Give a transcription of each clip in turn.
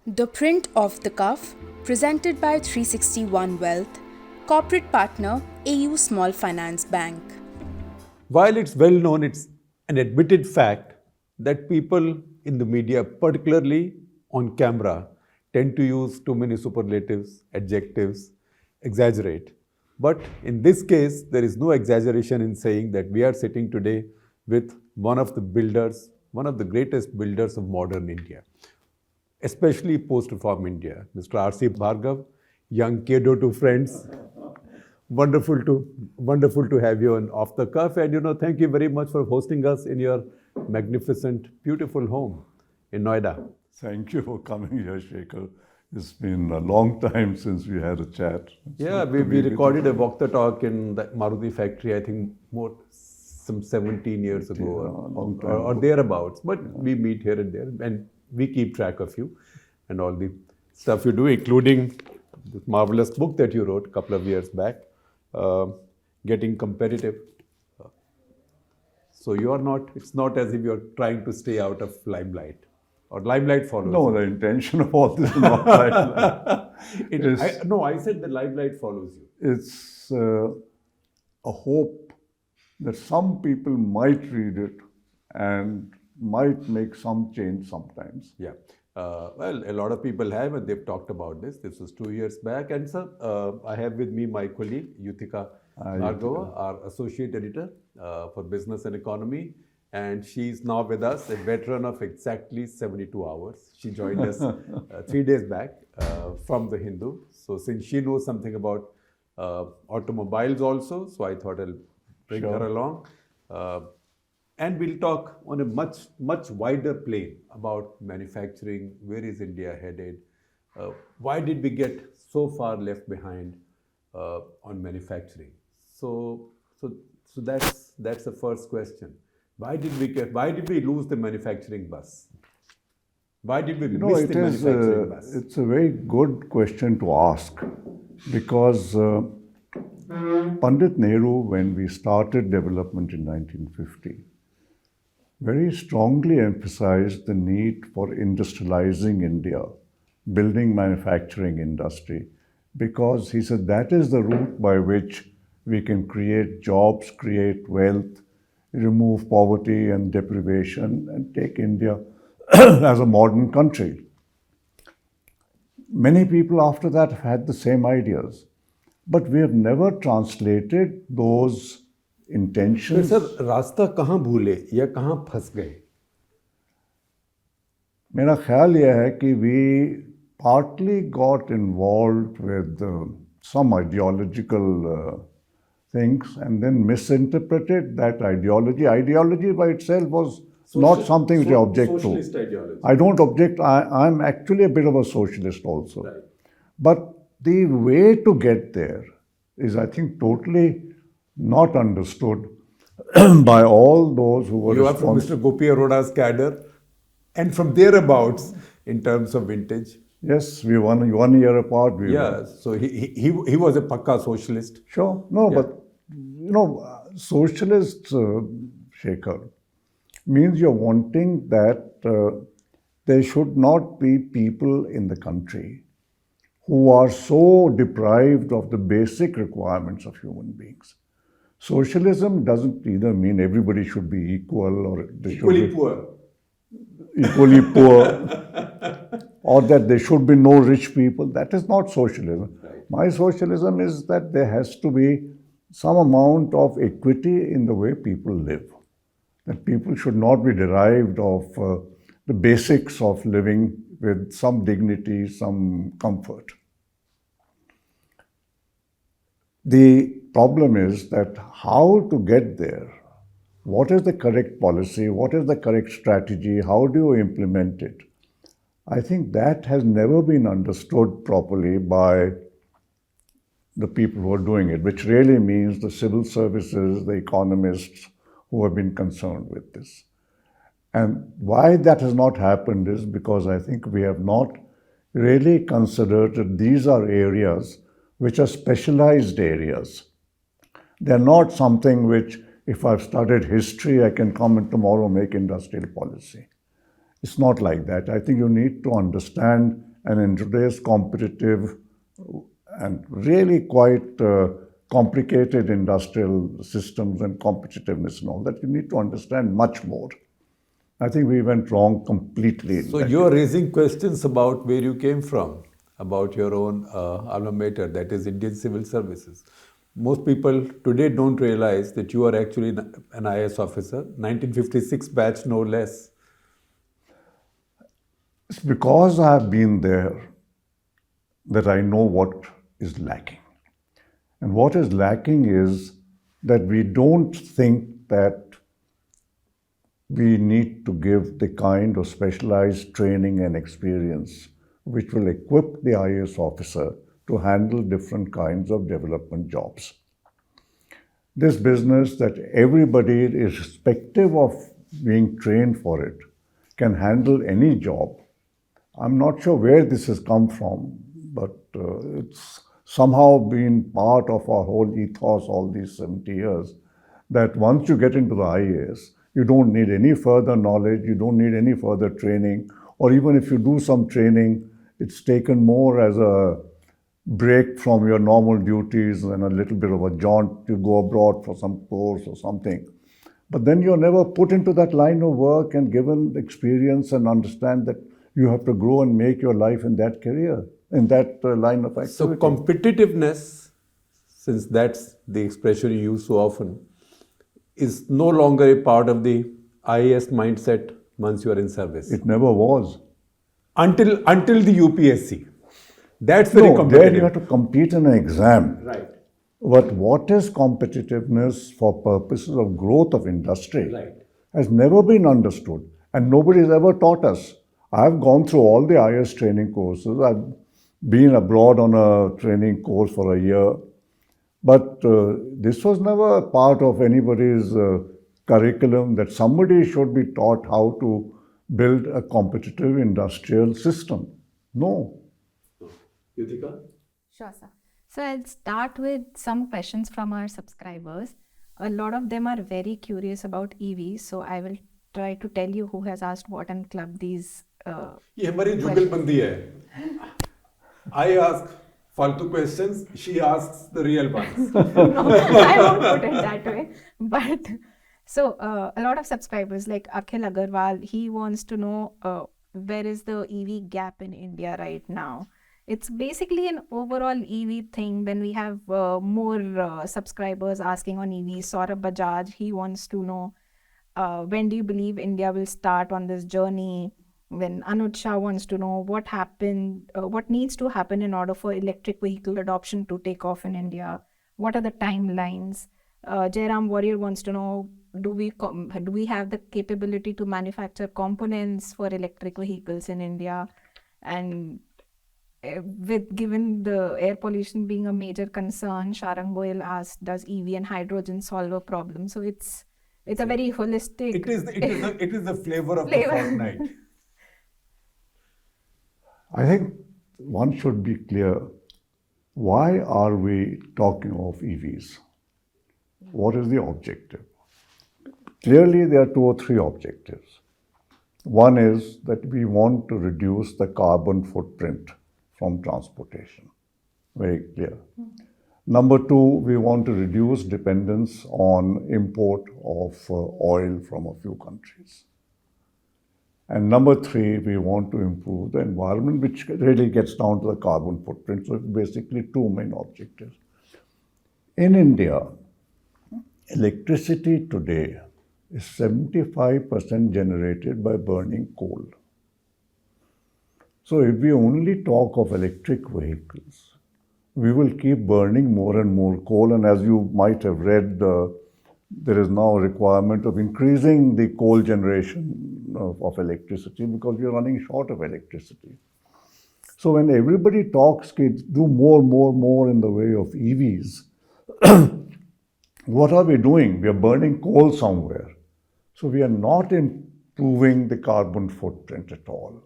ThePrint Off The Cuff, presented by 361 Wealth, corporate partner AU Small Finance Bank. While it's well known, it's an admitted fact that people in the media, particularly on camera, tend to use too many superlatives, adjectives, exaggerate. But in this case, there is no exaggeration in saying that we are sitting today with one of the builders, one of the greatest builders of modern India, especially post-reform India, Mr. R.C. Bhargava, young kiddo to friends. Wonderful to have you on Off the Cuff, and thank you very much for hosting us in your magnificent, beautiful home in Noida. Thank you for coming here, Shekhar. It's been a long time since we had a chat. We recorded a Gupta talk in the Maruti factory, I think some 17 years ago or thereabouts. But we meet here and there, and we keep track of you and all the stuff you do, including this marvelous book that you wrote a couple of years back, Getting Competitive. So it's not as if you're trying to stay out of limelight, or limelight follows. No, the intention of all this is not limelight. I said the limelight follows you. It's a hope that some people might read it and might make some change sometimes. Yeah. Well, a lot of people have, and they've talked about this. This was 2 years back. And sir, I have with me my colleague, Yuthika Bhargava, our associate editor for business and economy. And she's now with us, a veteran of exactly 72 hours. She joined us 3 days back from The Hindu. So since she knows something about automobiles also, so I thought I'll bring her along. And we'll talk on a much wider plane about manufacturing. Where is India headed? Why did we get so far left behind on manufacturing? So that's the first question. Why did we lose the manufacturing bus? Why did we miss the manufacturing bus? It's a very good question to ask, because Pandit Nehru, when we started development in 1950, very strongly emphasized the need for industrializing India, building manufacturing industry, because he said that is the route by which we can create jobs, create wealth, remove poverty and deprivation, and take India as a modern country. Many people after that have had the same ideas, but we have never translated those intentions. Sir रास्ता कहाँ भूले या कहाँ फंस गए? मेरा ख्याल यह है कि we partly got involved with some ideological things and then misinterpreted that ideology. Ideology by itself was not something which I object to. Socialist ideology. I don't object. I'm actually a bit of a socialist also. Right. But the way to get there is, I think, totally not understood by all those who were You are from Mr. Gopi Aroda's cadre, and from thereabouts in terms of vintage. Yes, we won 1 year apart. So he was a pakka socialist. Sure. No, but socialist, Shekhar, means you're wanting that there should not be people in the country who are so deprived of the basic requirements of human beings. Socialism doesn't either mean everybody should be equal or they Equally poor. Equally poor, or that there should be no rich people. That is not socialism. Right. My socialism is that there has to be some amount of equity in the way people live. That people should not be derived of the basics of living with some dignity, some comfort. The problem is that how to get there. What is the correct policy? What is the correct strategy? How do you implement it? I think that has never been understood properly by the people who are doing it, which really means the civil services, the economists who have been concerned with this. And why that has not happened is because I think we have not really considered that these are areas which are specialized areas. They're not something which, if I've studied history, I can come and tomorrow make industrial policy. It's not like that. I think you need to understand And in today's competitive and really quite complicated industrial systems and competitiveness and all that, you need to understand much more. I think we went wrong completely. So you're raising questions about where you came from, about your own alma mater, that is Indian Civil Services. Most people today don't realize that you are actually an IAS officer, 1956 batch, no less. It's because I have been there that I know what is lacking. And what is lacking is that we don't think that we need to give the kind of specialized training and experience which will equip the IAS officer to handle different kinds of development jobs. This business that everybody, irrespective of being trained for it, can handle any job. I'm not sure where this has come from, but it's somehow been part of our whole ethos all these 70 years, that once you get into the IAS, you don't need any further knowledge, you don't need any further training, or even if you do some training, it's taken more as a break from your normal duties and a little bit of a jaunt to go abroad for some course or something. But then you're never put into that line of work and given experience and understand that you have to grow and make your life in that career, in that line of activity. So competitiveness, since that's the expression you use so often, is no longer a part of the IAS mindset once you are in service. It never was. Until the UPSC. That's very competitive. There you have to compete in an exam. Right. But what is competitiveness for purposes of growth of industry has never been understood, and nobody has ever taught us. I've gone through all the IAS training courses. I've been abroad on a training course for a year. But this was never part of anybody's curriculum that somebody should be taught how to build a competitive industrial system. No. Yuthika? Sure, sir. So I'll start with some questions from our subscribers. A lot of them are very curious about EVs, so I will try to tell you who has asked what and club these. ये हमारी जुगलबंदी है. I ask faltu questions, she asks the real ones. No, I won't put it that way. But so a lot of subscribers like Akhil Agarwal, he wants to know where is the EV gap in India right now. It's basically an overall EV thing. When we have more subscribers asking on EV, Saurabh Bajaj, he wants to know when do you believe India will start on this journey? When Anuj Shah wants to know what happened, what needs to happen in order for electric vehicle adoption to take off in India? What are the timelines? Jairam Warrior wants to know, do we have the capability to manufacture components for electric vehicles in India? And given the air pollution being a major concern, Sharang Goyal asked, does EV and hydrogen solve a problem? So it's a very holistic. It is the flavor of the fortnight. I think one should be clear. Why are we talking of EVs? What is the objective? Clearly, there are 2 or 3 objectives. One is that we want to reduce the carbon footprint from transportation. Very clear. Number 2, we want to reduce dependence on import of oil from a few countries. And number 3, we want to improve the environment, which really gets down to the carbon footprint. So it's basically 2 main objectives. In India, electricity today is 75% generated by burning coal. So if we only talk of electric vehicles, we will keep burning more and more coal. And as you might have read, there is now a requirement of increasing the coal generation of electricity because we are running short of electricity. So when everybody talks, kids, do more in the way of EVs, what are we doing? We are burning coal somewhere. So we are not improving the carbon footprint at all.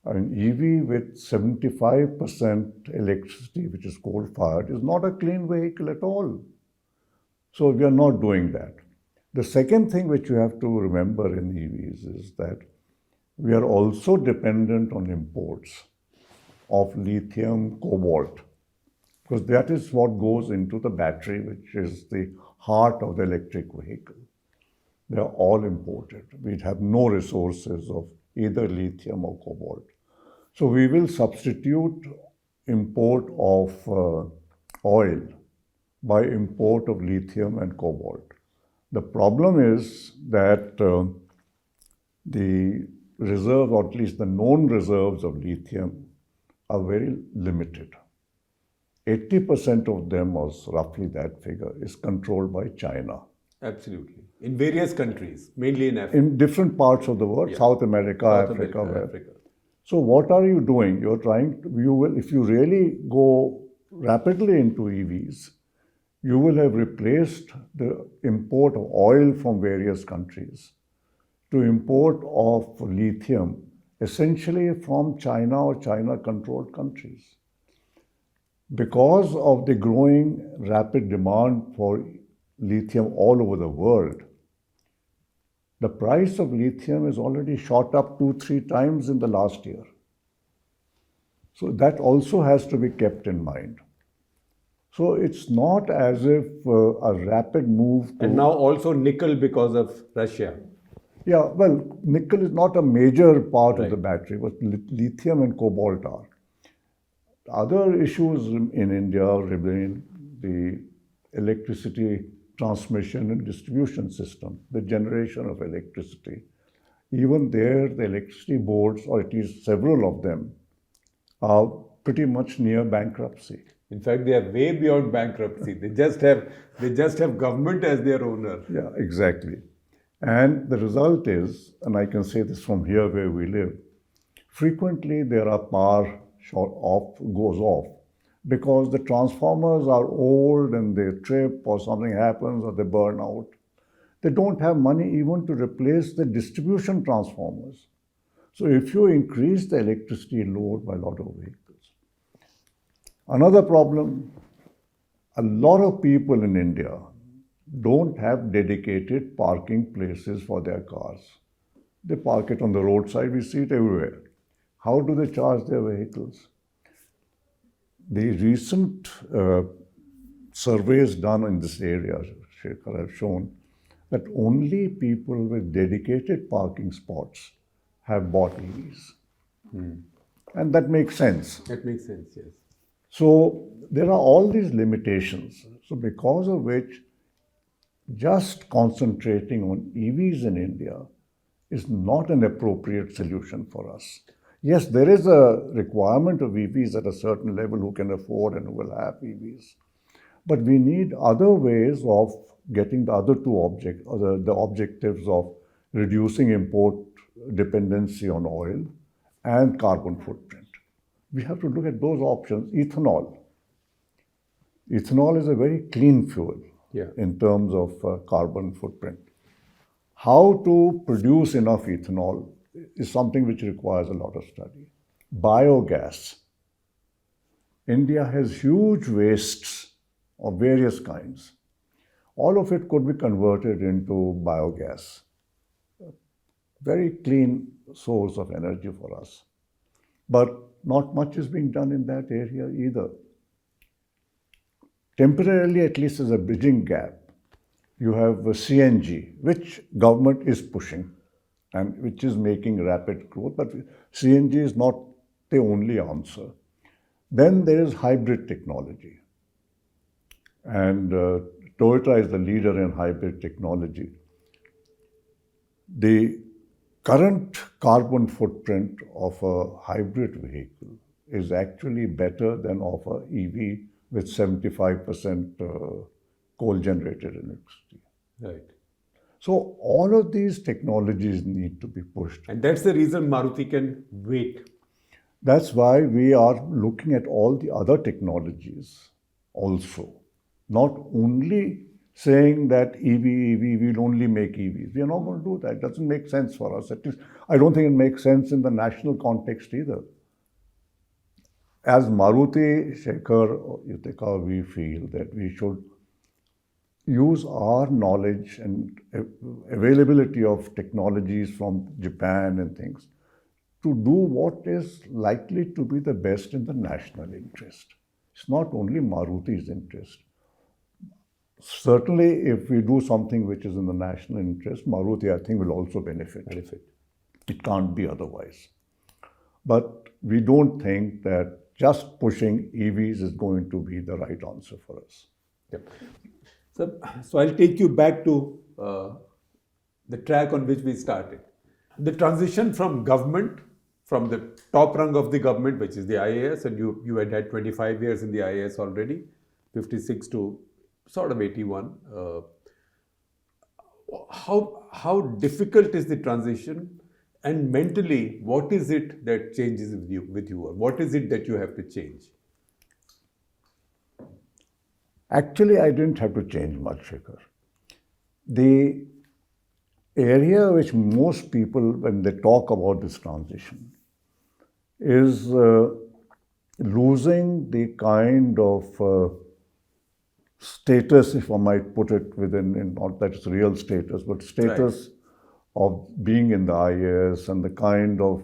I mean, EV with 75% electricity, which is coal-fired, is not a clean vehicle at all. So we are not doing that. The second thing which you have to remember in EVs is that we are also dependent on imports. of lithium, cobalt, because that is what goes into the battery, which is the heart of the electric vehicle. They are all imported. We have no resources of either lithium or cobalt. So we will substitute import of oil by import of lithium and cobalt. The problem is that the reserve, or at least the known reserves of lithium, are very limited. 80% of them, or roughly that figure, is controlled by China. Absolutely. In various countries, mainly in Africa. In different parts of the world, Yeah. South America, South Africa, America, where. Africa. So what are you doing? You're trying to, you will, if you really go rapidly into EVs, you will have replaced the import of oil from various countries to import of lithium, essentially from China or China-controlled countries. Because of the growing rapid demand for lithium all over the world, the price of lithium has already shot up 2-3 times in the last year. So that also has to be kept in mind. So it's not as if a rapid move to... And now also nickel because of Russia. Yeah, well, nickel is not a major part Right. of the battery, but lithium and cobalt are. Other issues in India remain the electricity transmission and distribution system, the generation of electricity. Even there, the electricity boards, or at least several of them, are pretty much near bankruptcy. In fact, they are way beyond bankruptcy. They just have government as their owner. Yeah, exactly. And the result is, and I can say this from here where we live, frequently there are power goes off because the transformers are old and they trip or something happens or they burn out. They don't have money even to replace the distribution transformers. So if you increase the electricity load by a lot of vehicles. Another problem, a lot of people in India don't have dedicated parking places for their cars. They park it on the roadside, we see it everywhere. How do they charge their vehicles? The recent surveys done in this area, Shekhar, have shown that only people with dedicated parking spots have bought EVs. And that makes sense. That makes sense, yes. So there are all these limitations. So because of which, just concentrating on EVs in India is not an appropriate solution for us. Yes, there is a requirement of EVs at a certain level who can afford and who will have EVs. But we need other ways of getting the other two the objectives of reducing import dependency on oil and carbon footprint. We have to look at those options. Ethanol. Ethanol is a very clean fuel in terms of carbon footprint. How to produce enough ethanol is something which requires a lot of study. Biogas. India has huge wastes of various kinds. All of it could be converted into biogas. Very clean source of energy for us. But not much is being done in that area either. Temporarily, at least as a bridging gap, you have CNG, which government is pushing and which is making rapid growth, but CNG is not the only answer. Then there is hybrid technology. And Toyota is the leader in hybrid technology. The current carbon footprint of a hybrid vehicle is actually better than of an EV with 75% coal-generated electricity. Right. So all of these technologies need to be pushed. And that's the reason Maruti can wait. That's why we are looking at all the other technologies also. Not only saying that EV, we'll only make EVs. We are not going to do that. It doesn't make sense for us. At least, I don't think it makes sense in the national context either. As Maruti, Shekhar, Yuthika, we feel that we should use our knowledge and availability of technologies from Japan and things to do what is likely to be the best in the national interest. It's not only Maruti's interest. Certainly, if we do something which is in the national interest, Maruti, I think, will also benefit. It can't be otherwise. But we don't think that just pushing EVs is going to be the right answer for us. Yep. So I'll take you back to the track on which we started. The transition from government, from the top rung of the government, which is the IAS, and you had 25 years in the IAS already, 56 to sort of 81. How difficult is the transition? And mentally, what is it that changes with you? Or what is it that you have to change? Actually, I didn't have to change much, Shekhar. The area which most people, when they talk about this transition, is losing the kind of status, if I might put it within, not that it's real status, but status of being in the IAS and the kind of,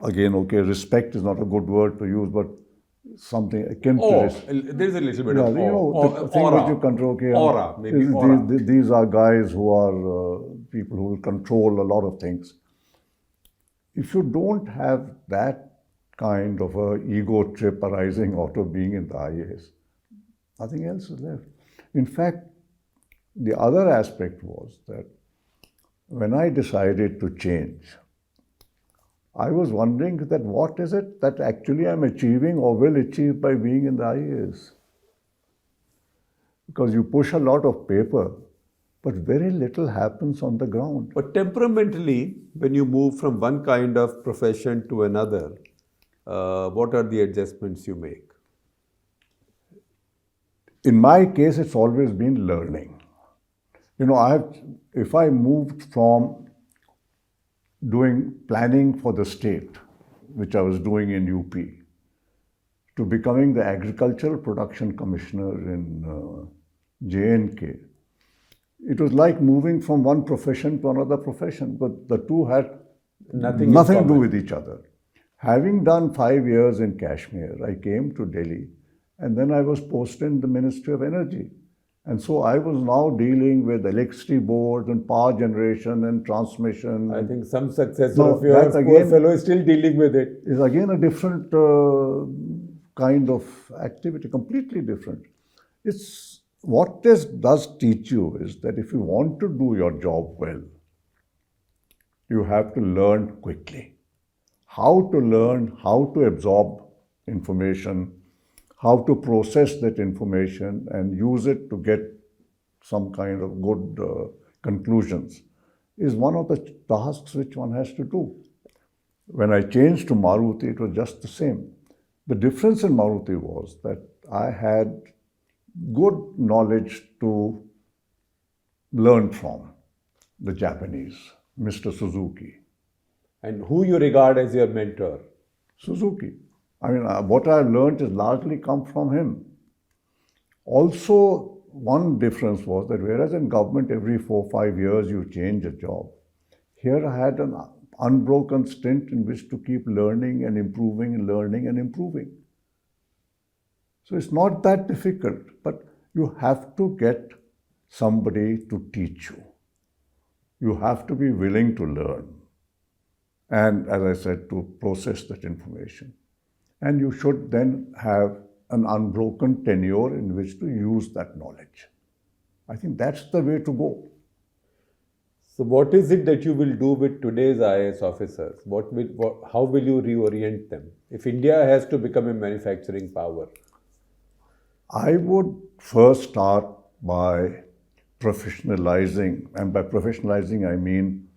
again, okay, respect is not a good word to use, but something akin to this. There's a little bit Yeah, of the thing aura. which you control, okay, Aura, maybe aura. These are guys who are people who will control a lot of things. If you don't have that kind of a ego trip arising out of being in the IAS, nothing else is left. In fact, the other aspect was that when I decided to change, I was wondering that what is it that actually I'm achieving or will achieve by being in the IAS? Because you push a lot of paper, but very little happens on the ground. But temperamentally, when you move from one kind of profession to another, what are the adjustments you make? In my case, it's always been learning. If I moved from doing planning for the state, which I was doing in UP, to becoming the Agricultural Production Commissioner in J&K, it was like moving from one profession to another profession, but the two had nothing to do with each other. Having done 5 years in Kashmir, I came to Delhi, and then I was posted in the Ministry of Energy. And so I was now dealing with electricity boards and power generation and transmission. I think some successor of yours, poor fellow, is still dealing with it. Is again a different kind of activity, completely different. It's what this does teach you is that if you want to do your job well, you have to learn quickly. How to learn, how to absorb information, how to process that information and use it to get some kind of good conclusions is one of the tasks which one has to do. When I changed to Maruti, it was just the same. The difference in Maruti was that I had good knowledge to learn from the Japanese, Mr. Suzuki. And who you regard as your mentor? Suzuki. I mean, what I've learned has largely come from him. Also, one difference was that whereas in government every 4 or 5 years you change a job, here I had an unbroken stint in which to keep learning and improving and learning and improving. So it's not that difficult, but you have to get somebody to teach you. You have to be willing to learn. And as I said, to process that information. And you should then have an unbroken tenure in which to use that knowledge. I think that's the way to go. So what is it that you will do with today's IAS officers? How will you reorient them? If India has to become a manufacturing power? I would first start by professionalizing, and by professionalizing I mean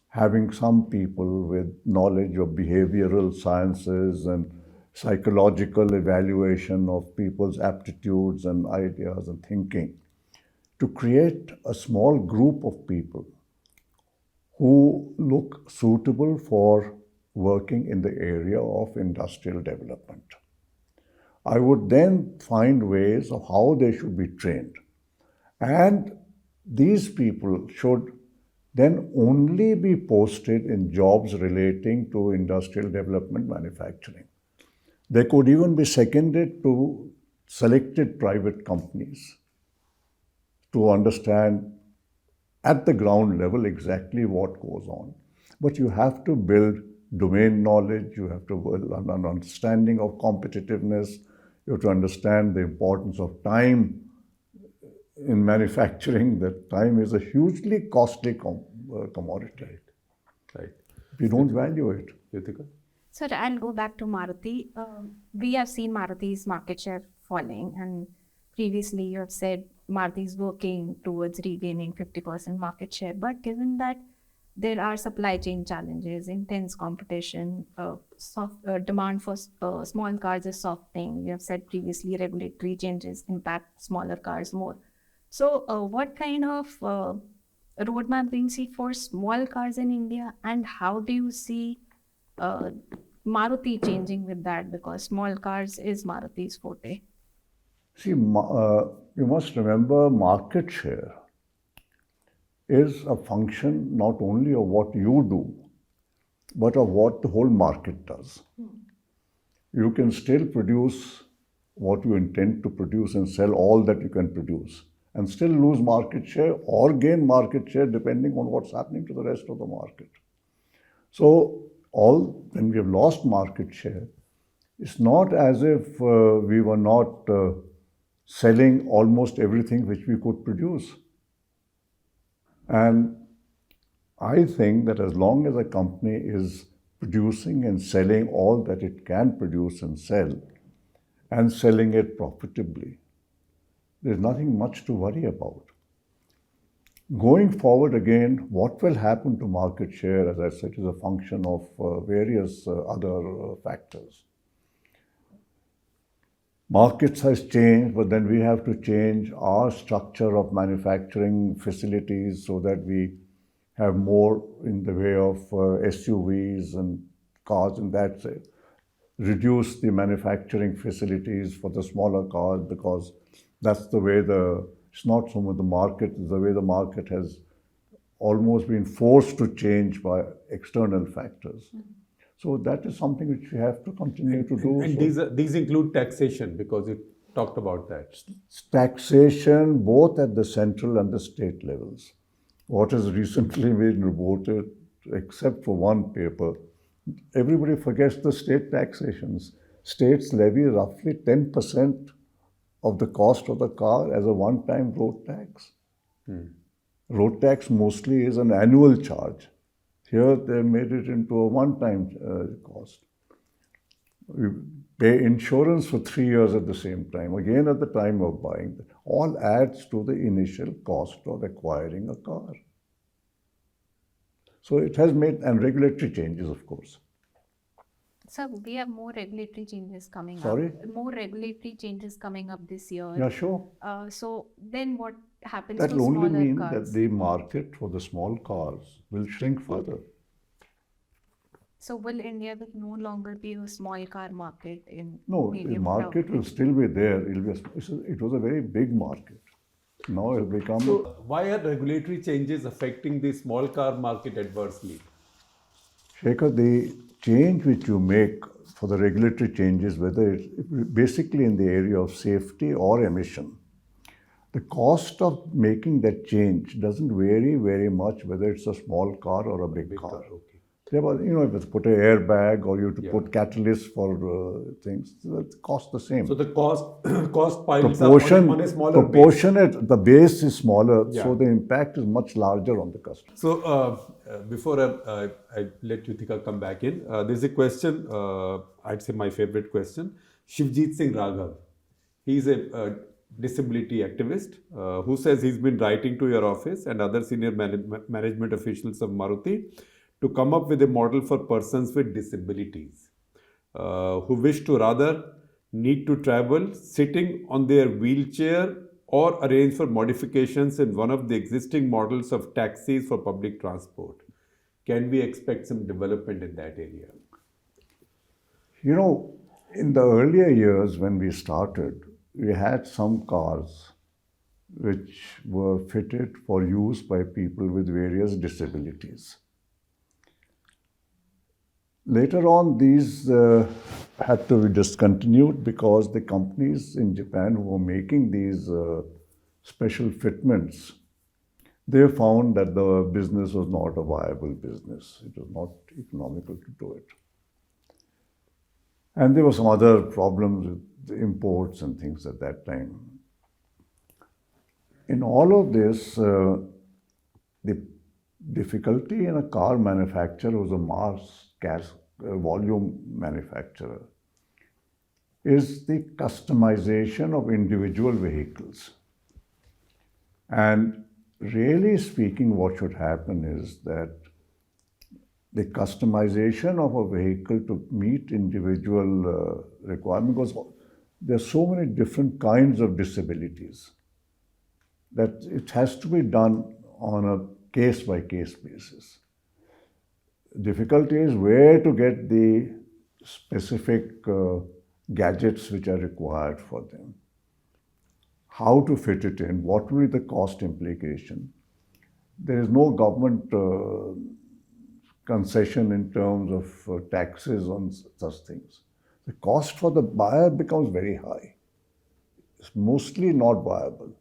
having some people with knowledge of behavioral sciences and psychological evaluation of people's aptitudes and ideas and thinking, to create a small group of people who look suitable for working in the area of industrial development. I would then find ways of how they should be trained. And these people should then only be posted in jobs relating to industrial development manufacturing. They could even be seconded to selected private companies to understand at the ground level exactly what goes on. But you have to build domain knowledge, you have to build an understanding of competitiveness, you have to understand the importance of time in manufacturing. That time is a hugely costly commodity. Right. We don't value it. Yuthika? So I'll go back to Maruti. We have seen Maruti's market share falling, and previously you have said Maruti is working towards regaining 50% market share. But given that there are supply chain challenges, intense competition, demand for small cars is softening. You have said previously regulatory changes impact smaller cars more. So what kind of roadmap do you see for small cars in India, and how do you see Maruti changing with that, because small cars is Maruti's forte? See, you must remember market share is a function not only of what you do, but of what the whole market does. You can still produce what you intend to produce and sell all that you can produce and still lose market share or gain market share depending on what's happening to the rest of the market. So when we have lost market share, it's not as if we were not selling almost everything which we could produce. And I think that as long as a company is producing and selling all that it can produce and sell, and selling it profitably, there's nothing much to worry about. Going forward again, what will happen to market share, as I said, is a function of various other factors. Markets has changed, but then we have to change our structure of manufacturing facilities so that we have more in the way of SUVs and cars and that way. Reduce the manufacturing facilities for the smaller cars, because that's the way it's not so much the market, it's the way the market has almost been forced to change by external factors. So that is something which we have to continue to do. And these include taxation, because you talked about that. Taxation both at the central and the state levels. What has recently been reported, except for one paper, everybody forgets the state taxations. States levy roughly 10% of the cost of the car as a one-time road tax. Road tax mostly is an annual charge. Here they made it into a one-time cost. We pay insurance for 3 years at the same time, again at the time of buying. All adds to the initial cost of acquiring a car. So it has made, and regulatory changes, of course. So we have more regulatory changes coming Sorry? up. More regulatory changes coming up this year. Yeah, sure. So then what happens That to will only smaller mean cars? that the market for the small cars will shrink further. So will India no longer be a small car market in No, the medium market term? will still be there. It was a very big market. Now it has become... So why are regulatory changes affecting the small car market adversely? Shekhar, the change which you make for the regulatory changes, whether it's basically in the area of safety or emission, the cost of making that change doesn't vary very much whether it's a small car or a big car. Okay. If you put an airbag or you have to put catalysts for things, it costs the same. So the cost piles up on a smaller base. The base is smaller, so the impact is much larger on the customer. So before I let Yuthika come back in, there's a question, I'd say my favorite question. Shivjit Singh Raghav, he's a disability activist who says he's been writing to your office and other senior management officials of Maruti to come up with a model for persons with disabilities who wish to rather need to travel sitting on their wheelchair or arrange for modifications in one of the existing models of taxis for public transport. Can we expect some development in that area? You know, in the earlier years when we started, we had some cars which were fitted for use by people with various disabilities. Later on, these had to be discontinued because the companies in Japan who were making these special fitments, they found that the business was not a viable business. It was not economical to do it. And there were some other problems with the imports and things at that time. In all of this, the difficulty in a car manufacturer who's a mass volume manufacturer is the customization of individual vehicles. And really speaking, what should happen is that the customization of a vehicle to meet individual requirements, because there are so many different kinds of disabilities, that it has to be done on a case-by-case basis. Difficulty is where to get the specific gadgets which are required for them, how to fit it in, what will be the cost implication. There is no government concession in terms of taxes on such things. The cost for the buyer becomes very high. It's mostly not viable.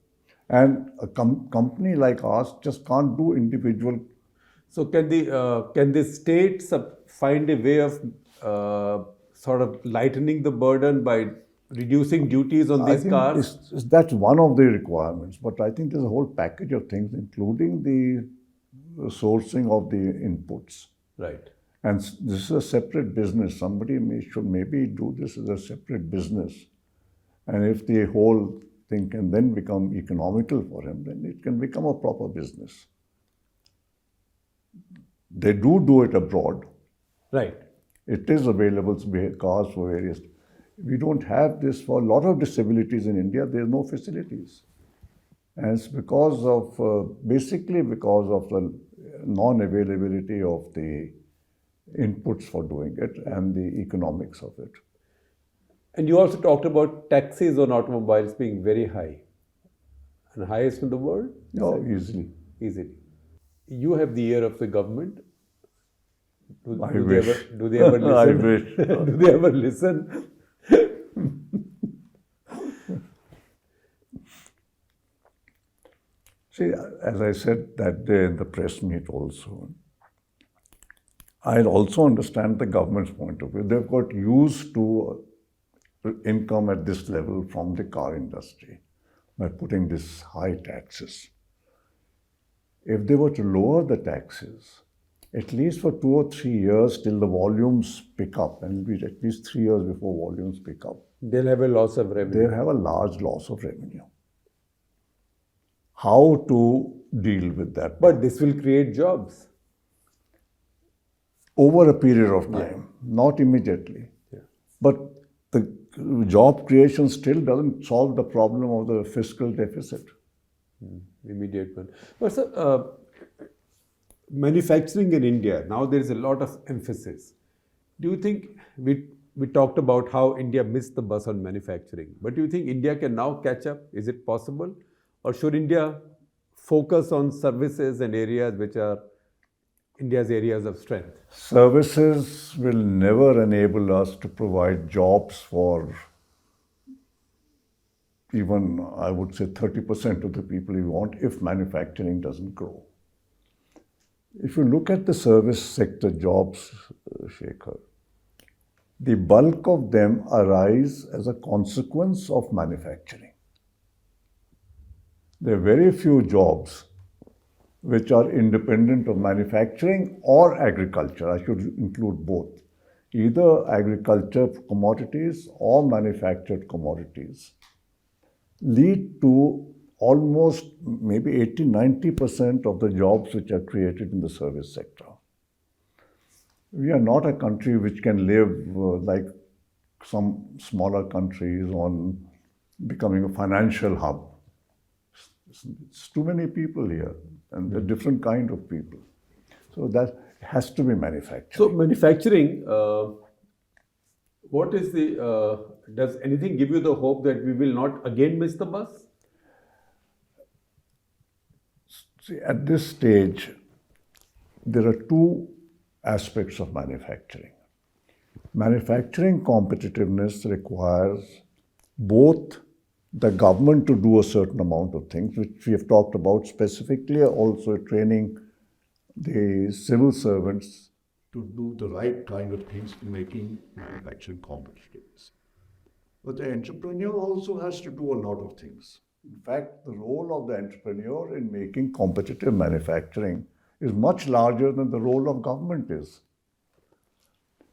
And a company like ours just can't do individual. So can the states find a way of sort of lightening the burden by reducing duties on these cars? That's one of the requirements, but I think there's a whole package of things, including the sourcing of the inputs. Right. And this is a separate business. Somebody should maybe do this as a separate business. And if the whole thing can then become economical for him, then it can become a proper business. They do it abroad. Right. It is available, cars for various. We don't have this for a lot of disabilities in India. There's no facilities. And it's because of, basically because of the non-availability of the inputs for doing it and the economics of it. And you also talked about taxes on automobiles being very high. And highest in the world? No, easily. Easily. You have the ear of the government. Do they ever listen? I wish. Do they ever listen? See, as I said that day in the press meet also, I also understand the government's point of view. They've got used to income at this level from the car industry by putting these high taxes. If they were to lower the taxes, at least for 2 or 3 years till the volumes pick up, and it'll be at least 3 years before volumes pick up, they'll have a loss of revenue. They'll have a large loss of revenue. How to deal with that? But this will create jobs. Over a period of time, not immediately. Yeah. But the job creation still doesn't solve the problem of the fiscal deficit. Immediate one. But so, manufacturing in India, now there is a lot of emphasis. Do you think, we talked about how India missed the bus on manufacturing, but do you think India can now catch up? Is it possible? Or should India focus on services and areas which are India's areas of strength? Services will never enable us to provide jobs for even, I would say, 30% of the people we want if manufacturing doesn't grow. If you look at the service sector jobs, Shekhar, the bulk of them arise as a consequence of manufacturing. There are very few jobs which are independent of manufacturing or agriculture. I should include both. Either agriculture commodities or manufactured commodities lead to almost maybe 80-90% of the jobs which are created in the service sector. We are not a country which can live like some smaller countries on becoming a financial hub. It's too many people here, and a different kind of people. So that has to be manufacturing. So manufacturing, what is the, does anything give you the hope that we will not again miss the bus? See, at this stage, there are two aspects of manufacturing. Manufacturing competitiveness requires both the government to do a certain amount of things, which we have talked about specifically, also training the civil servants to do the right kind of things in making manufacturing competitive. But the entrepreneur also has to do a lot of things. In fact, the role of the entrepreneur in making competitive manufacturing is much larger than the role of government is.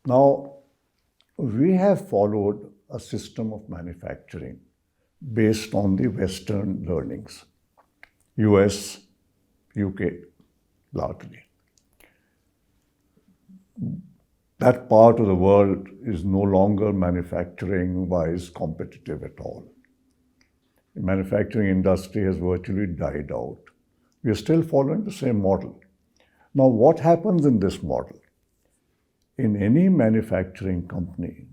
Now, we have followed a system of manufacturing based on the Western learnings, US, UK, largely. That part of the world is no longer manufacturing-wise competitive at all. The manufacturing industry has virtually died out. We are still following the same model. Now, what happens in this model? In any manufacturing company,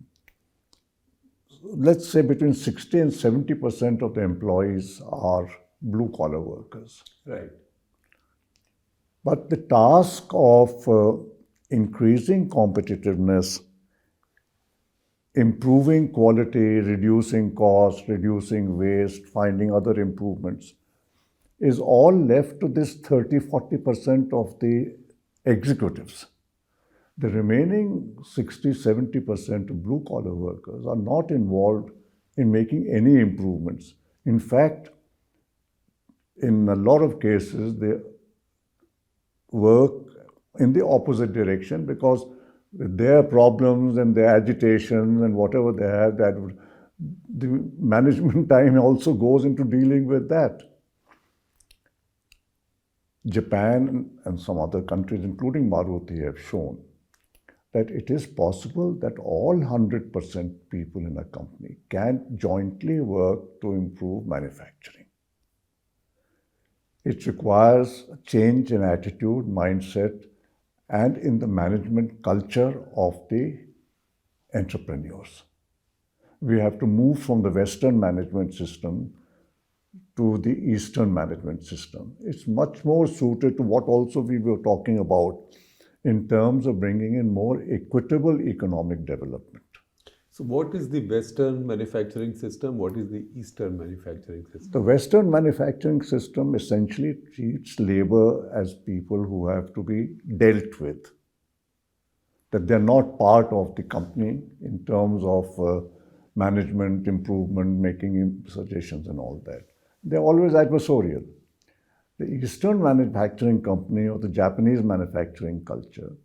let's say between 60 and 70% of the employees are blue-collar workers. Right. But the task of increasing competitiveness, improving quality, reducing costs, reducing waste, finding other improvements, is all left to this 30-40% of the executives. The remaining 60-70% of blue-collar workers are not involved in making any improvements. In fact, in a lot of cases, they work in the opposite direction because their problems and their agitation and whatever they have, the management time also goes into dealing with that. Japan and some other countries, including Maruti, have shown that it is possible that all 100% people in a company can jointly work to improve manufacturing. It requires a change in attitude, mindset, and in the management culture of the entrepreneurs. We have to move from the Western management system to the Eastern management system. It's much more suited to what also we were talking about in terms of bringing in more equitable economic development. So what is the Western manufacturing system? What is the Eastern manufacturing system? The Western manufacturing system essentially treats labor as people who have to be dealt with, that they're not part of the company in terms of management, improvement, making suggestions and all that. They're always adversarial. The Eastern manufacturing company or the Japanese manufacturing culture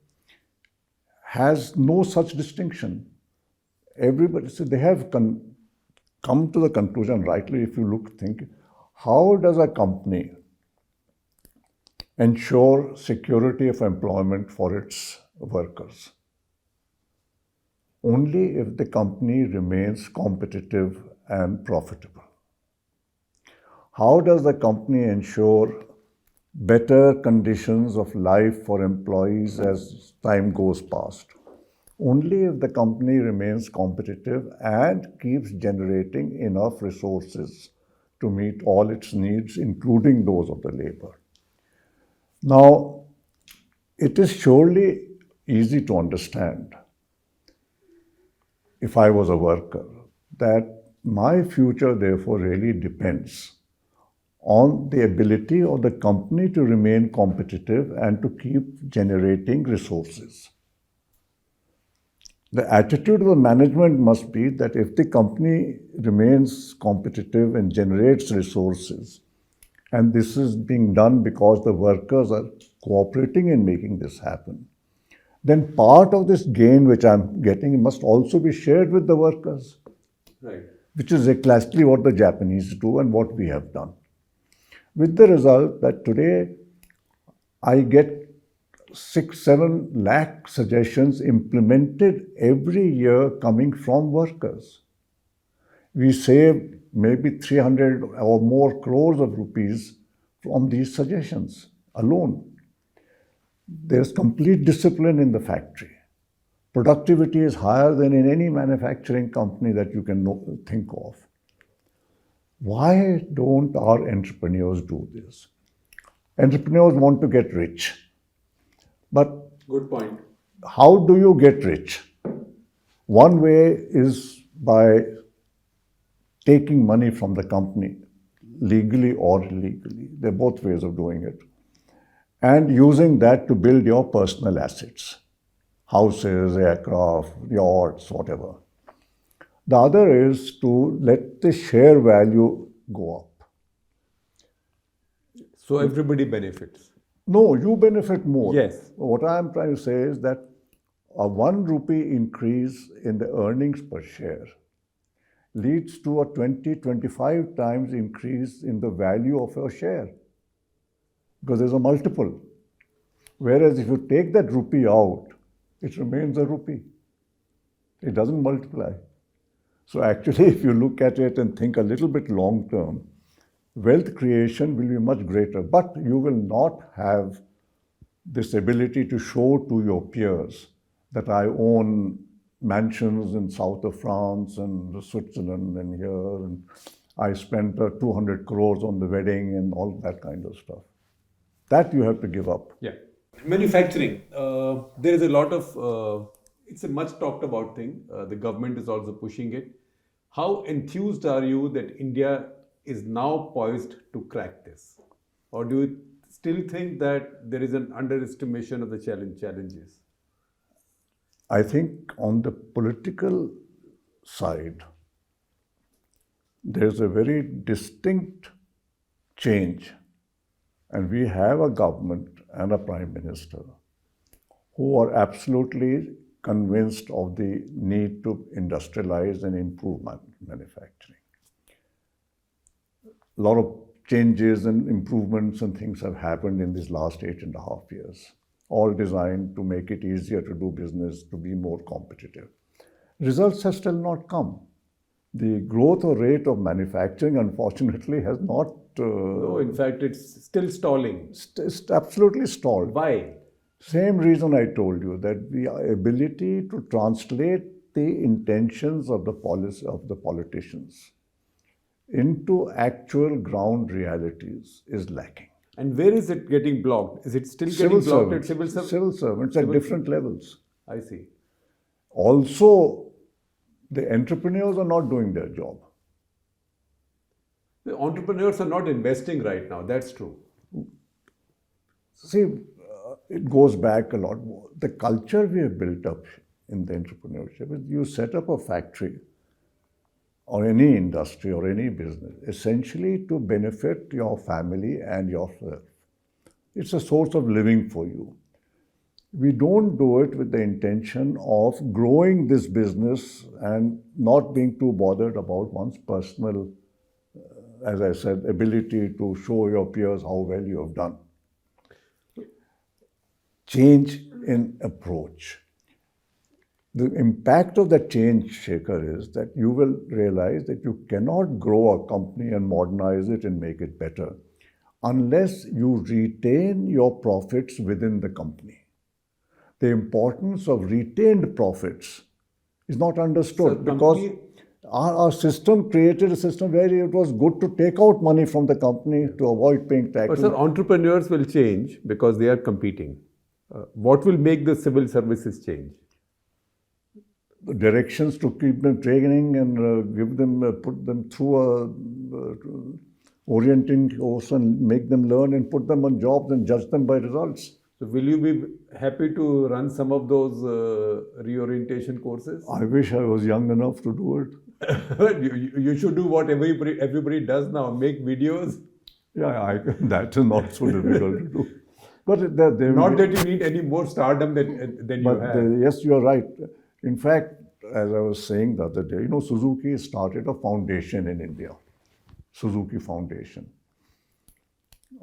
has no such distinction. Everybody, so they have come to the conclusion, rightly, if you think, how does a company ensure security of employment for its workers? Only if the company remains competitive and profitable. How does the company ensure better conditions of life for employees as time goes past? Only if the company remains competitive and keeps generating enough resources to meet all its needs, including those of the labor. Now, it is surely easy to understand, if I was a worker, that my future therefore really depends on the ability of the company to remain competitive and to keep generating resources. The attitude of the management must be that if the company remains competitive and generates resources, and this is being done because the workers are cooperating in making this happen, then part of this gain which I'm getting must also be shared with the workers. Right. Which is exactly what the Japanese do and what we have done. With the result that today I get 6-7 lakh suggestions implemented every year coming from workers. We save maybe 300 or more crores of rupees from these suggestions alone. There's complete discipline in the factory. Productivity is higher than in any manufacturing company that you can think of. Why don't our entrepreneurs do this? Entrepreneurs want to get rich. But Good point. how do you get rich? One way is by taking money from the company, legally or illegally. There are both ways of doing it. And using that to build your personal assets, houses, aircraft, yachts, whatever. The other is to let the share value go up. So everybody benefits. No, you benefit more. Yes. What I'm trying to say is that a 1 rupee increase in the earnings per share leads to a 20-25 times increase in the value of your share, because there's a multiple. Whereas if you take that rupee out, it remains a rupee. It doesn't multiply. So actually, if you look at it and think a little bit long term, wealth creation will be much greater, but you will not have this ability to show to your peers that I own mansions in south of France and Switzerland and here, and I spent 200 crores on the wedding and all that kind of stuff. That you have to give up. Yeah. Manufacturing. There is a lot of, it's a much talked about thing. The government is also pushing it. How enthused are you that India is now poised to crack this? Or do you still think that there is an underestimation of the challenges? I think on the political side, there's a very distinct change. And we have a government and a prime minister who are absolutely convinced of the need to industrialize and improve manufacturing. A lot of changes and improvements and things have happened in these last 8.5 years, all designed to make it easier to do business, to be more competitive. Results have still not come. The growth or rate of manufacturing, unfortunately, has not... no, in fact, it's still stalling. It's absolutely stalled. Why? Same reason I told you, that the ability to translate the intentions of the policy of the politicians into actual ground realities is lacking. And where is it getting blocked? Is it still getting blocked at civil servants? Civil servants at different levels. I see. Also, the entrepreneurs are not doing their job. The entrepreneurs are not investing right now. That's true. See, it goes back a lot more. The culture we have built up in the entrepreneurship is you set up a factory or any industry or any business essentially to benefit your family and yourself. It's a source of living for you. We don't do it with the intention of growing this business and not being too bothered about one's personal, as I said, ability to show your peers how well you have done. Change in approach. The impact of that change, Shekhar, is that you will realize that you cannot grow a company and modernize it and make it better unless you retain your profits within the company. The importance of retained profits is not understood because our system created a system where it was good to take out money from the company to avoid paying taxes. But sir, entrepreneurs will change because they are competing. What will make the civil services change? The directions to keep them training and give them, put them through a orienting course and make them learn and put them on jobs and judge them by results. So will you be happy to run some of those reorientation courses? I wish I was young enough to do it. you should do what everybody does now, make videos. Yeah, that is not so difficult to do. But not that you need any more stardom than you have. Yes, you are right. In fact, as I was saying the other day, Suzuki started a foundation in India, Suzuki Foundation.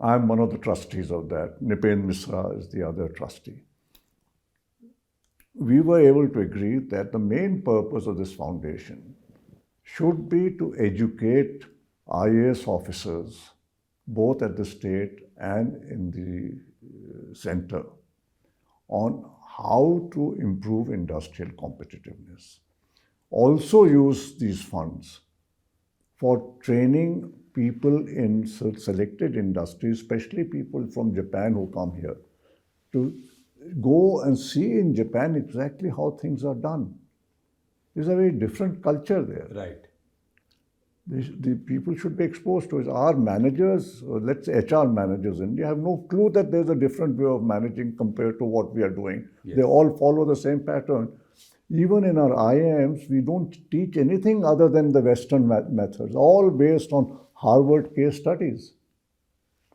I'm one of the trustees of that. Nipen Misra is the other trustee. We were able to agree that the main purpose of this foundation should be to educate IAS officers, both at the state and in the center, on how to improve industrial competitiveness. Also use these funds for training people in selected industries, especially people from Japan who come here, to go and see in Japan exactly how things are done. There's a very different culture there. Right. The people should be exposed to it. Our managers, or let's say HR managers in India, have no clue that there's a different way of managing compared to what we are doing. Yes. They all follow the same pattern. Even in our IIMs, we don't teach anything other than the Western methods, all based on Harvard case studies.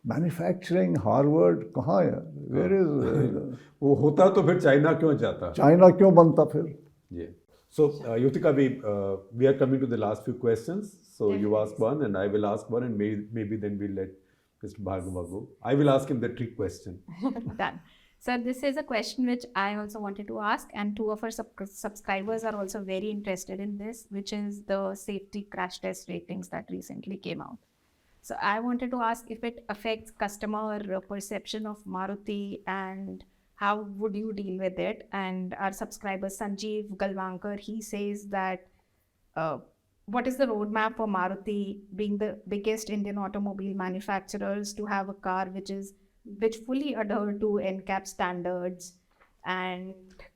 Manufacturing, Harvard, कहाँ है? Where is? वो होता तो फिर China क्यों जाता? China क्यों बनता फिर? Yeah. So, Yuthika, we are coming to the last few questions. So, you ask one and I will ask one, and maybe then we'll let Mr. Bhargava go. I will ask him the trick question. Done. So this is a question which I also wanted to ask, and two of our subscribers are also very interested in this, which is the safety crash test ratings that recently came out. So I wanted to ask if it affects customer perception of Maruti, and how would you deal with it? And our subscriber Sanjeev Galwankar, he says that what is the roadmap for Maruti, being the biggest Indian automobile manufacturers, to have a car which fully adhere to NCAP standards? And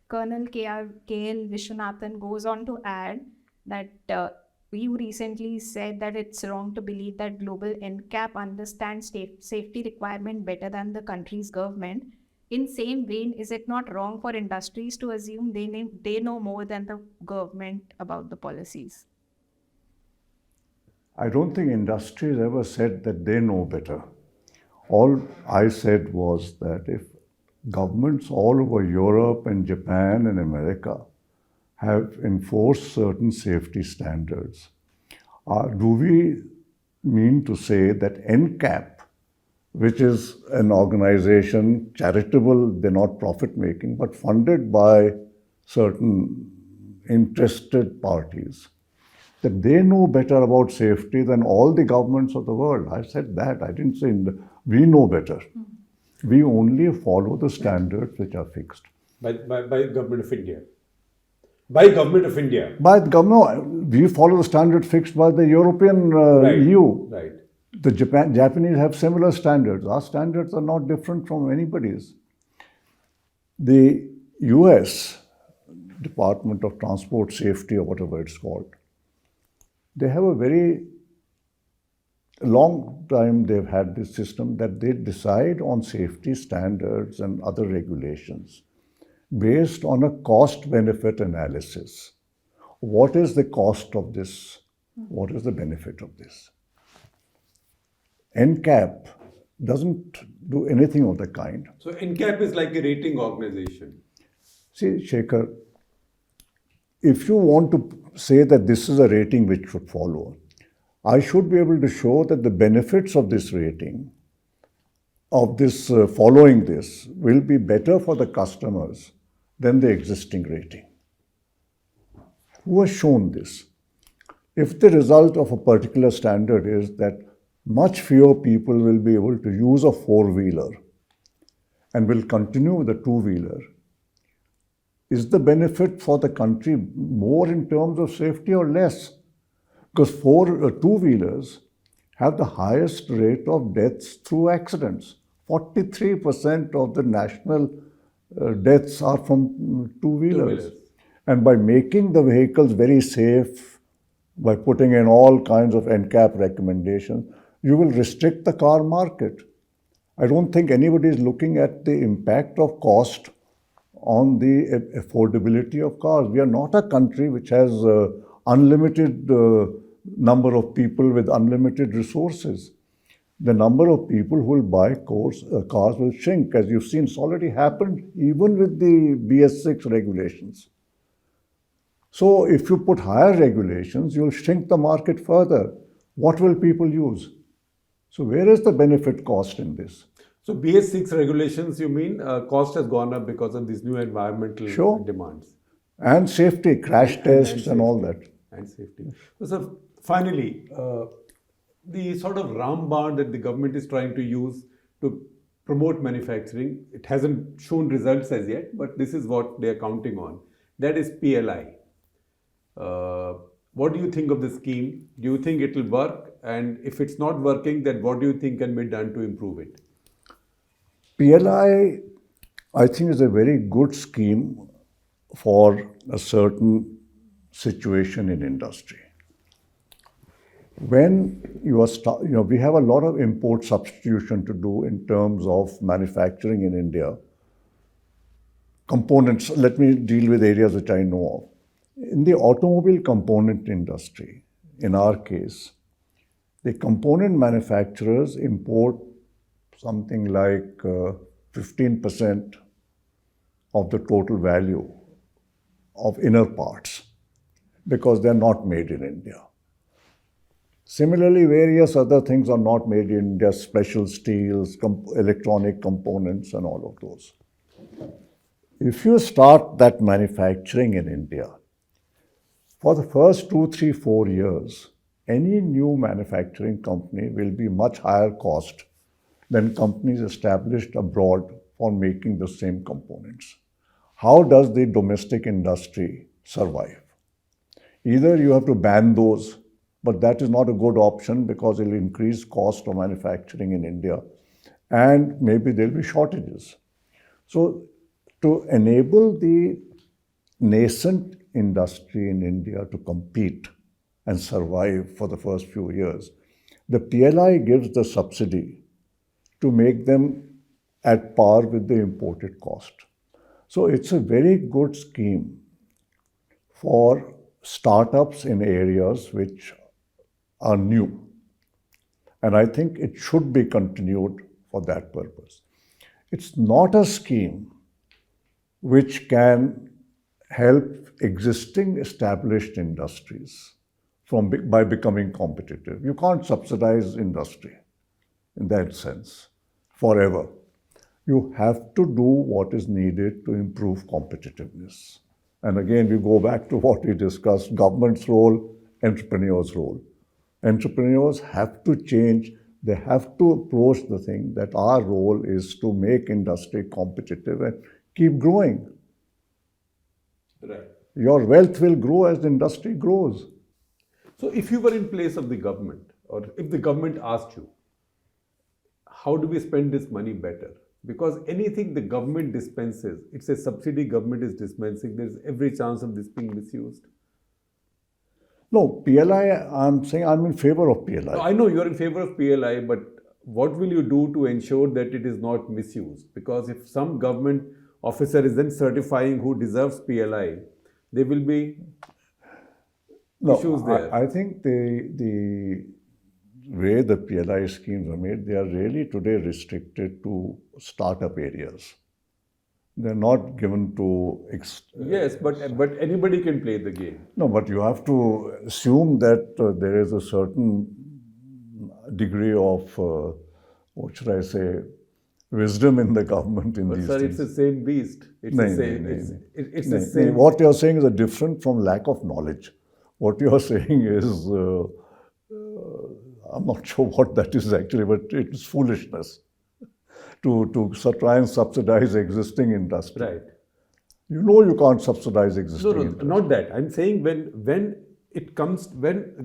Colonel KL Vishwanathan goes on to add that you recently said that it's wrong to believe that global NCAP understands safety requirement better than the country's government. In same vein, is it not wrong for industries to assume they know more than the government about the policies? I don't think industries ever said that they know better. All I said was that if governments all over Europe and Japan and America have enforced certain safety standards, do we mean to say that NCAP, which is an organization, charitable, they're not profit-making, but funded by certain interested parties, that they know better about safety than all the governments of the world? I said that. I didn't say we know better. We only follow the standards which are fixed. By Government of India. By Government of India. By the government, we follow the standards fixed by the European EU. Right. The Japanese have similar standards. Our standards are not different from anybody's. The US Department of Transport Safety, or whatever it's called, they have a very long time they've had this system that they decide on safety standards and other regulations based on a cost-benefit analysis. What is the cost of this? What is the benefit of this? NCAP doesn't do anything of the kind. So NCAP is like a rating organization. See, Shekhar, if you want to say that this is a rating which should follow, I should be able to show that the benefits of this rating, of this following this, will be better for the customers than the existing rating. Who has shown this? If the result of a particular standard is that much fewer people will be able to use a four-wheeler and will continue with a two-wheeler, is the benefit for the country more in terms of safety or less? Because two-wheelers have the highest rate of deaths through accidents. 43% of the national deaths are from two-wheelers. And by making the vehicles very safe, by putting in all kinds of NCAP recommendations, you will restrict the car market. I don't think anybody is looking at the impact of cost on the affordability of cars. We are not a country which has unlimited number of people with unlimited resources. The number of people who will buy cars will shrink, as you've seen. It's already happened even with the BS6 regulations. So if you put higher regulations, you'll shrink the market further. What will people use? So where is the benefit cost in this? So BS6 regulations, you mean cost has gone up because of these new environmental demands? And safety, crash tests and all that. And safety. So finally, the sort of ramban that the government is trying to use to promote manufacturing, it hasn't shown results as yet, but this is what they are counting on. That is PLI. What do you think of the scheme? Do you think it will work? And if it's not working, then what do you think can be done to improve it? PLI, I think, is a very good scheme for a certain situation in industry. When you are, we have a lot of import substitution to do in terms of manufacturing in India. Components, let me deal with areas which I know of. In the automobile component industry, in our case, the component manufacturers import something like 15% of the total value of inner parts because they're not made in India. Similarly, various other things are not made in India, special steels, electronic components, and all of those. If you start that manufacturing in India, for the first 2, 3, 4 years, any new manufacturing company will be much higher cost than companies established abroad for making the same components. How does the domestic industry survive? Either you have to ban those, but that is not a good option because it will increase cost of manufacturing in India and maybe there will be shortages. So to enable the nascent industry in India to compete and survive for the first few years, the PLI gives the subsidy to make them at par with the imported cost. So it's a very good scheme for startups in areas which are new. And I think it should be continued for that purpose. It's not a scheme which can help existing established industries by becoming competitive. You can't subsidize industry in that sense forever. You have to do what is needed to improve competitiveness. And again, we go back to what we discussed, government's role, entrepreneurs' role. Entrepreneurs have to change. They have to approach the thing that our role is to make industry competitive and keep growing. Right. Your wealth will grow as the industry grows. So if you were in place of the government, or if the government asked you, how do we spend this money better? Because anything the government dispenses, it's a subsidy government is dispensing, there's every chance of this being misused. No, PLI, I'm saying I'm in favor of PLI. No, I know you're in favor of PLI, but what will you do to ensure that it is not misused? Because if some government officer is then certifying who deserves PLI, there will be issues there. I think the way the PLI schemes are made, they are really today restricted to startup areas. They're not given to... Yes, but anybody can play the game. No, but you have to assume that there is a certain degree of, what should I say, wisdom in the government in these Sir, things. it's the same beast. It's the same. It's the same. What you're saying is different from lack of knowledge. What you're saying is, I'm not sure what that is actually, but it's foolishness to try and subsidize existing industry. Right. You know you can't subsidize existing industry. No, not that. I'm saying when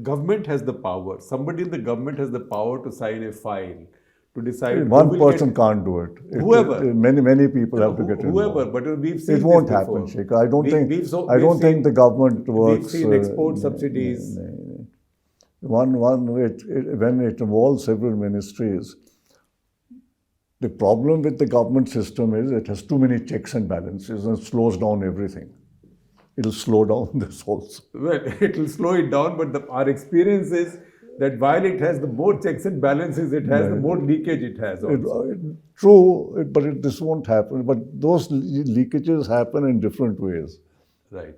government has the power, somebody in the government has the power to sign a file, to decide. One person can't do it. Whoever. Many people have to get involved. Whoever, but we've seen it won't this happen, before. Shekhar. I don't think the government works. We've seen export subsidies. When it involves several ministries, the problem with the government system is it has too many checks and balances and slows down everything. It'll slow down this also. Well, it will slow it down, but our experience is that while it has the more checks and balances it has, the more leakage it has also. True, but this won't happen. But those leakages happen in different ways. Right.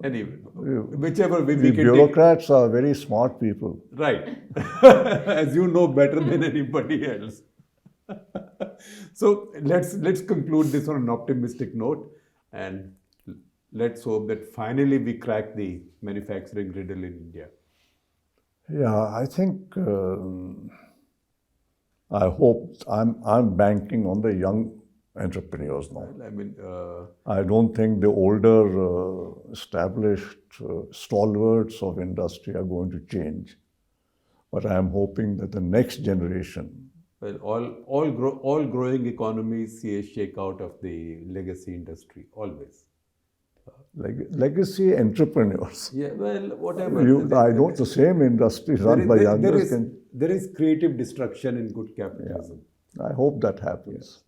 Anyway, whichever way we The can bureaucrats are very smart people. Right. As you know better than anybody else. So let's conclude this on an optimistic note, and let's hope that finally we crack the manufacturing riddle in India. Yeah, I think I hope I'm banking on the young entrepreneurs now. Well, I mean, I don't think the older established stalwarts of industry are going to change. But I am hoping that the next generation. well, all growing economies see a shakeout of the legacy industry, always. Legacy entrepreneurs. Yeah, well, whatever. I know the same industry run by youngsters. There is creative destruction in good capitalism. I hope that happens.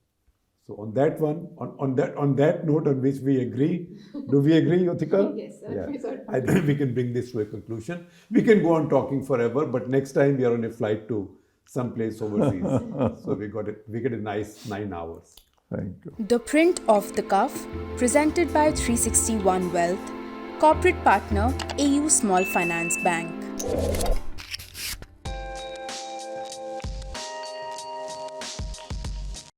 So on that one, on that note on which we agree, do we agree, Yuthika? Yes, sir. Yeah. We certainly I think we can bring this to a conclusion. We can go on talking forever, but next time we are on a flight to someplace overseas. So we get a nice 9 hours. Thank you. The Print Off The Cuff, presented by 361 Wealth, corporate partner AU Small Finance Bank.